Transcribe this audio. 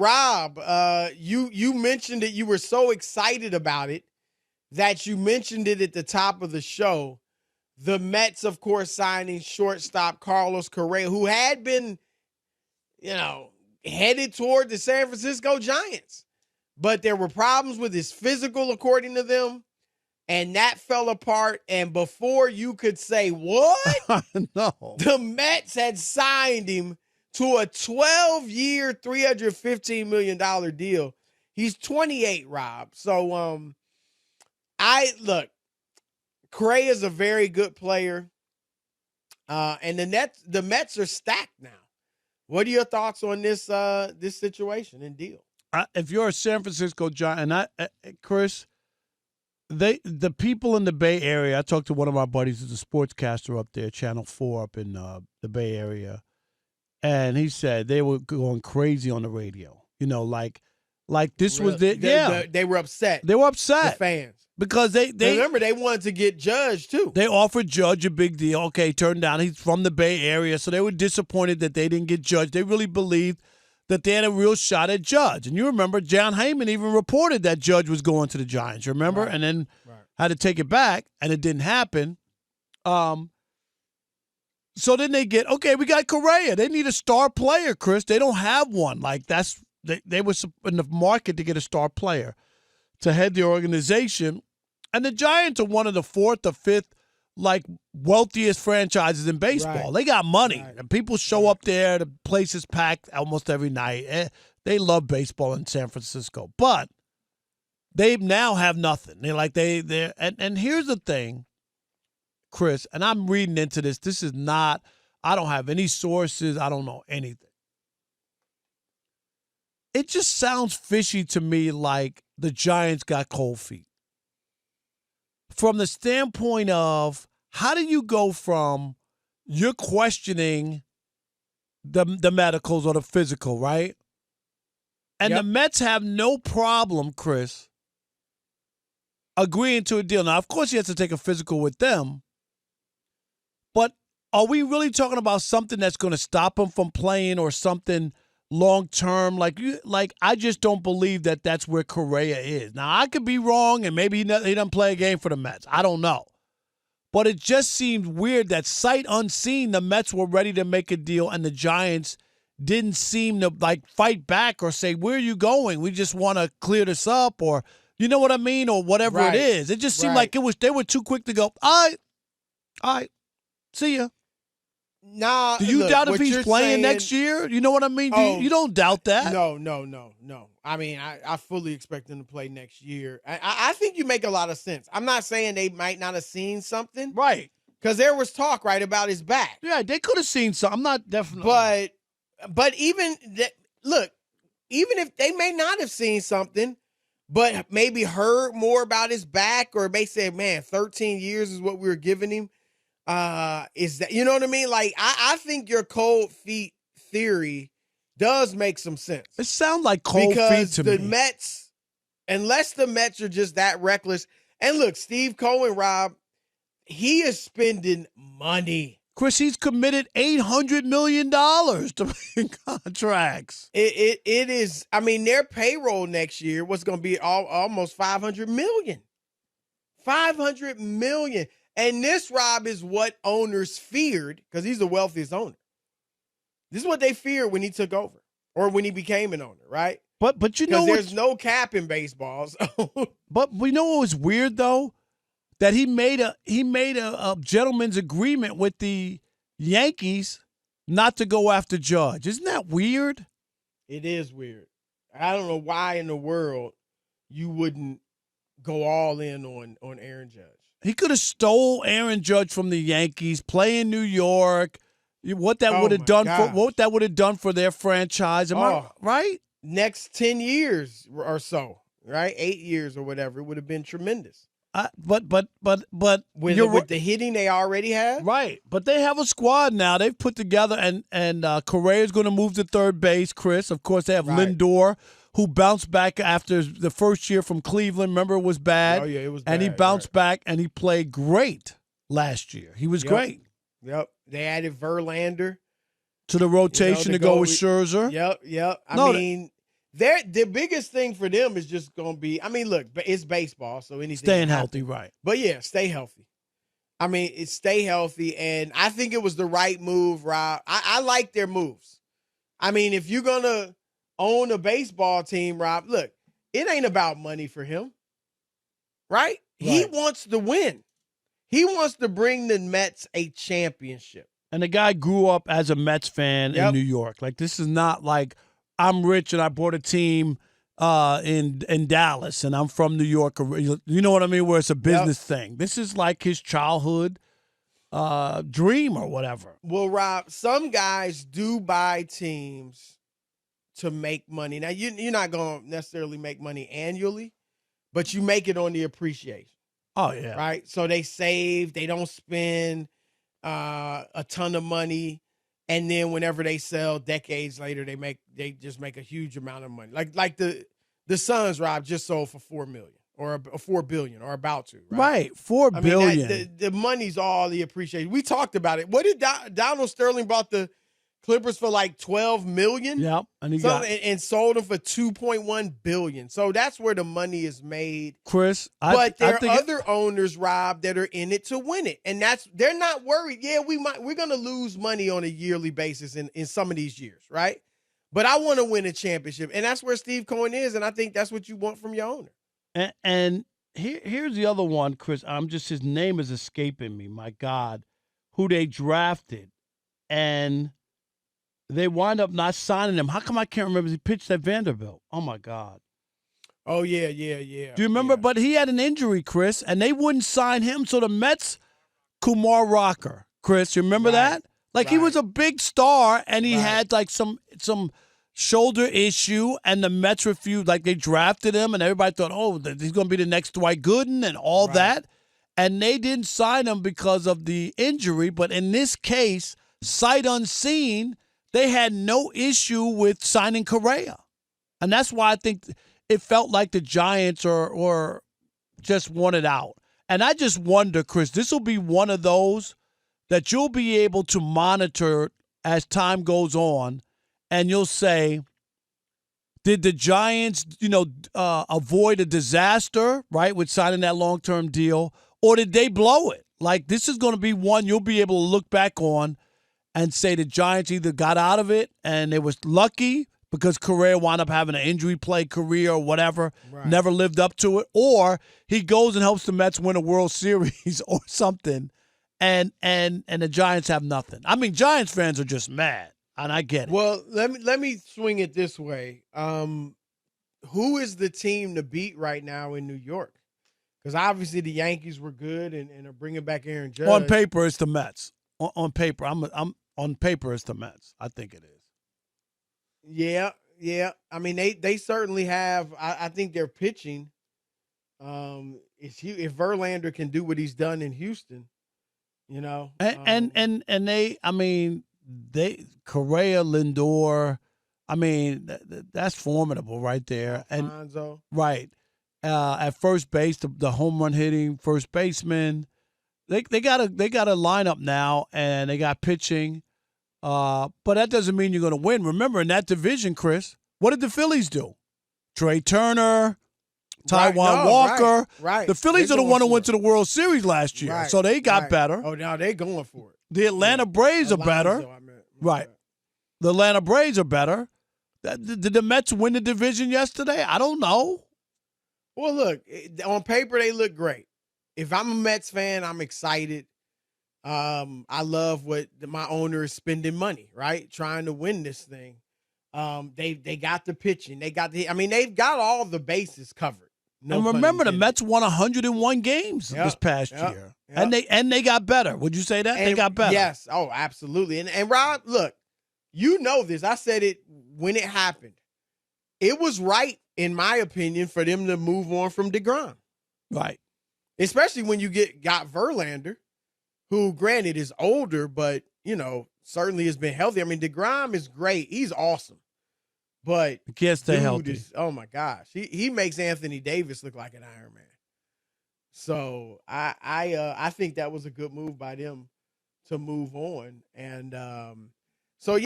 Rob, you mentioned it. You were so excited about it that you mentioned it at the top of the show. The Mets, of course, signing shortstop Carlos Correa, who had been, headed toward the San Francisco Giants. But there were problems with his physical, according to them, and that fell apart. And before you could say, what? No. The Mets had signed him to a 12-year, $315 million deal. He's 28, Rob. So, Correa's a very good player. And the Mets are stacked now. What are your thoughts on this situation and deal? If you're a San Francisco Giant, and Chris, the people in the Bay Area, I talked to one of my buddies who's a sportscaster up there, Channel 4 up in the Bay Area, and he said they were going crazy on the radio. Like this was the they were upset. They were upset. The fans. Because they remember they wanted to get Judge too. They offered Judge a big deal. Okay, turned down. He's from the Bay Area, so they were disappointed that they didn't get Judge. They really believed that they had a real shot at Judge. And you remember John Heyman even reported that Judge was going to the Giants, remember? Right. And then had to take it back, and it didn't happen. So then they get, we got Correa. They need a star player, Chris. They don't have one. They were in the market to get a star player to head the organization. And the Giants are one of the fourth or fifth, wealthiest franchises in baseball. Right. They got money. Right. And people show up there. The place is packed almost every night. They love baseball in San Francisco. But they now have nothing. And here's the thing, Chris, and I'm reading into this. This is not, I don't have any sources. I don't know anything. It just sounds fishy to me like the Giants got cold feet. From the standpoint of how do you go from you're questioning the medicals or the physical, right? And the Mets have no problem, Chris, agreeing to a deal. Now, of course, he has to take a physical with them. But are we really talking about something that's going to stop him from playing or something long-term? I just don't believe that that's where Correa is. Now, I could be wrong, and maybe he doesn't play a game for the Mets. I don't know. But it just seemed weird that sight unseen, the Mets were ready to make a deal, and the Giants didn't seem to, fight back or say, where are you going? We just want to clear this up, or you know what I mean, or whatever it is. It just seemed like they were too quick to go, all right, see ya. Nah, do you doubt if he's playing next year? You know what I mean? You don't doubt that? No. I mean, I fully expect him to play next year. I think you make a lot of sense. I'm not saying they might not have seen something. Right. Because there was talk, about his back. Yeah, they could have seen something. I'm not definitely. But even if they may not have seen something, but maybe heard more about his back, or may say, man, 13 years is what we were giving him. Is that, you know what I mean? I think your cold feet theory does make some sense. It sounds like cold feet to me. Because the Mets, unless the Mets are just that reckless, and look, Steve Cohen, Rob, he is spending money. Chris, he's committed $800 million to contracts. It is, their payroll next year was going to be almost $500 million. $500 million. And this, Rob, is what owners feared, because he's the wealthiest owner. This is what they feared when he took over, or when he became an owner, right? But you know, there's no cap in baseball. So. But we know what was weird though, that he made a gentleman's agreement with the Yankees not to go after Judge. Isn't that weird? It is weird. I don't know why in the world you wouldn't go all in on Aaron Judge. He could have stole Aaron Judge from the Yankees, play in New York. What that would have done for their franchise? Am I right? Next 10 years or so, right? 8 years or whatever, it would have been tremendous. But with the hitting they already have, right? But they have a squad now. They've put together, and Correa is going to move to third base. Chris, of course, they have Lindor, who bounced back after the first year from Cleveland. Remember, it was bad. Oh, yeah, it was bad. And he bounced back, and he played great last year. He was great. Yep. They added Verlander to the rotation to go with Scherzer. Yep. The biggest thing for them is just going to be, I mean, look, it's baseball, so anything Staying can happen. healthy, right. But yeah, stay healthy. I mean, stay healthy, and I think it was the right move, Rob. I like their moves. I mean, if you're going to own a baseball team, Rob, look, it ain't about money for him, right? He wants to win. He wants to bring the Mets a championship. And the guy grew up as a Mets fan in New York. Like, this is not like I'm rich and I bought a team in Dallas and I'm from New York. You know what I mean? Where it's a business thing. This is like his childhood dream or whatever. Well, Rob, some guys do buy teams to make money. Now, you're not going to necessarily make money annually, but you make it on the appreciation. Oh, yeah. Right? So they save. They don't spend a ton of money, and then whenever they sell decades later, they just make a huge amount of money. Like the Suns, Rob, just sold for $4 million or $4 billion or about to. Right, $4 billion. Mean, the money's all the appreciation. We talked about it. What did Donald Sterling bought the Clippers for like $12 million? Yep, and sold them for $2.1 billion. So that's where the money is made, Chris. But there are other owners, Rob, that are in it to win it, and they're not worried. Yeah, we're going to lose money on a yearly basis in some of these years, right? But I want to win a championship, and that's where Steve Cohen is, and I think that's what you want from your owner. And here's the other one, Chris. His name is escaping me. My God, who they drafted, and they wind up not signing him. How come I can't remember? He pitched at Vanderbilt. Oh, my God. Oh, yeah. Do you remember? But he had an injury, Chris, and they wouldn't sign him. So the Mets, Kumar Rocker, Chris, you remember that? Like, he was a big star, and he had, like, some shoulder issue, and the Mets refused. Like, they drafted him, and everybody thought, oh, he's going to be the next Dwight Gooden and all that. And they didn't sign him because of the injury. But in this case, sight unseen, they had no issue with signing Correa. And that's why I think it felt like the Giants or just wanted out. And I just wonder, Chris, this will be one of those that you'll be able to monitor as time goes on, and you'll say, did the Giants, avoid a disaster, right, with signing that long-term deal, or did they blow it? Like, this is going to be one you'll be able to look back on and say the Giants either got out of it and they was lucky because Correa wound up having an injury play career or whatever, never lived up to it, or he goes and helps the Mets win a World Series or something, and the Giants have nothing. I mean, Giants fans are just mad, and I get it. Well, let me swing it this way. Who is the team to beat right now in New York? Because obviously the Yankees were good and are bringing back Aaron Judge. On paper, it's the Mets. On paper, on paper, it's the Mets. I think it is. Yeah. I mean, they certainly have. I think their pitching. If Verlander can do what he's done in Houston, and they. I mean, Correa, Lindor. I mean, that's formidable right there. Alfonso. And at first base, the home run hitting first baseman. They got a lineup now, and they got pitching. But that doesn't mean you're going to win. Remember, in that division, Chris, what did the Phillies do? Trey Turner, Taijuan Walker. Right. The Phillies are the one who went to the World Series last year, so they got better. Oh, now they're going for it. The Atlanta Braves are better. Right. The Atlanta Braves are better. Did the Mets win the division yesterday? I don't know. Well, look, on paper, they look great. If I'm a Mets fan, I'm excited. I love what my owner is spending money, right? Trying to win this thing. They got the pitching. They've got all the bases covered. No and remember, the Mets won 101 games this past year. Yep. And they got better. Would you say that? They got better. Yes. Oh, absolutely. And Rob, look, you know this. I said it when it happened. It was right, in my opinion, for them to move on from DeGrom. Right. Especially when you got Verlander, who, granted, is older, but, certainly has been healthy. I mean, DeGrom is great. He's awesome. But he can't stay healthy. Oh, my gosh. He makes Anthony Davis look like an Iron Man. So I think that was a good move by them to move on. And